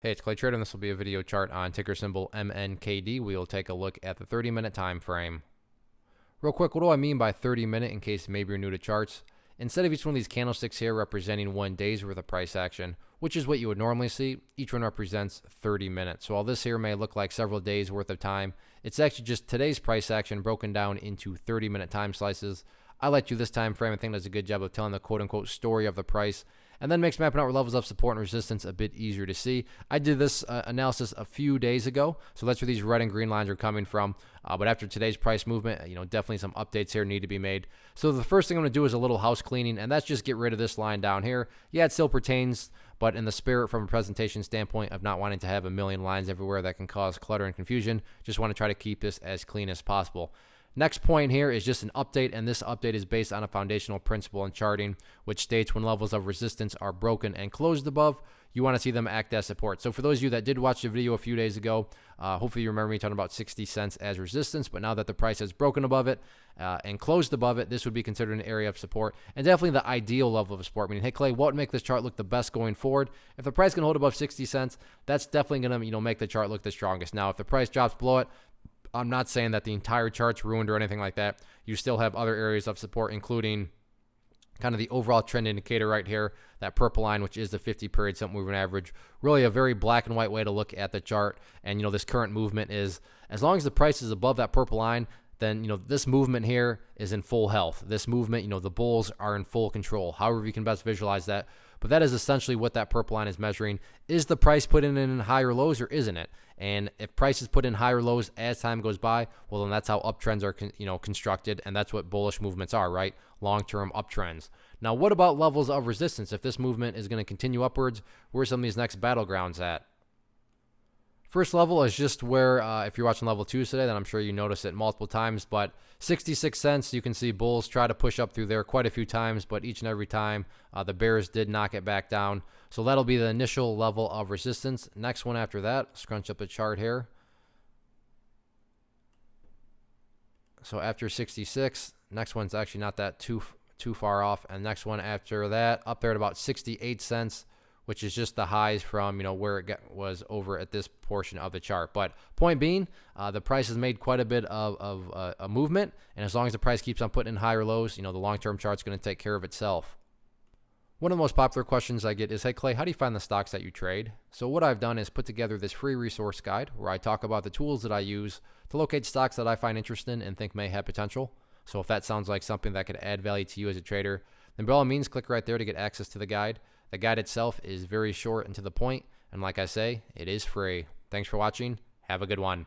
Hey, it's Clay Trader, and this will be a video chart on ticker symbol MNKD. We will take a look at the 30-minute time frame. Real quick, what do I mean by 30-minute in case maybe you're new to charts? Instead of each one of these candlesticks here representing 1 day's worth of price action, which is what you would normally see, each one represents 30 minutes. So while this here may look like several days worth of time, it's actually just today's price action broken down into 30-minute time slices. I like to this time frame. I think does a good job of telling the quote-unquote story of the price, and then makes mapping out levels of support and resistance a bit easier to see. I did this analysis a few days ago, so that's where these red and green lines are coming from. But after today's price movement, definitely some updates here need to be made. So the first thing I'm going to do is a little house cleaning, and that's just get rid of this line down here. Yeah, it still pertains, but in the spirit from a presentation standpoint of not wanting to have a million lines everywhere that can cause clutter and confusion, just want to try to keep this as clean as possible. Next point here is just an update, and this update is based on a foundational principle in charting, which states when levels of resistance are broken and closed above, you want to see them act as support. So for those of you that did watch the video a few days ago, hopefully you remember me talking about 60 cents as resistance, but now that the price has broken above it and closed above it, this would be considered an area of support and definitely the ideal level of support. Meaning, hey Clay, what would make this chart look the best going forward? If the price can hold above 60 cents, that's definitely going to make the chart look the strongest. Now, if the price drops below it, I'm not saying that the entire chart's ruined or anything like that. You still have other areas of support, including kind of the overall trend indicator right here, that purple line, which is the 50-period simple moving average. Really a very black and white way to look at the chart. And, this current movement is, as long as the price is above that purple line, then, this movement here is in full health. This movement, the bulls are in full control. However you can best visualize that. But that is essentially what that purple line is measuring. Is the price put in higher lows or isn't it? And if price is put in higher lows as time goes by, well, then that's how uptrends are, constructed. And that's what bullish movements are, right? Long-term uptrends. Now, what about levels of resistance? If this movement is going to continue upwards, where are some of these next battlegrounds at? First level is just where, if you're watching level 2 today, then I'm sure you notice it multiple times, but 66 cents, you can see bulls try to push up through there quite a few times, but each and every time the bears did knock it back down. So that'll be the initial level of resistance. Next one after that, scrunch up a chart here. So after 66, next one's actually not that too far off, and next one after that, up there at about 68 cents, which is just the highs from, where it was over at this portion of the chart. But point being, the price has made quite a bit of a movement, and as long as the price keeps on putting in higher lows, the long-term chart's going to take care of itself. One of the most popular questions I get is, hey Clay, how do you find the stocks that you trade? So what I've done is put together this free resource guide where I talk about the tools that I use to locate stocks that I find interesting and think may have potential. So if that sounds like something that could add value to you as a trader, then by all means, click right there to get access to the guide. The guide itself is very short and to the point, and like I say, it is free. Thanks for watching. Have a good one.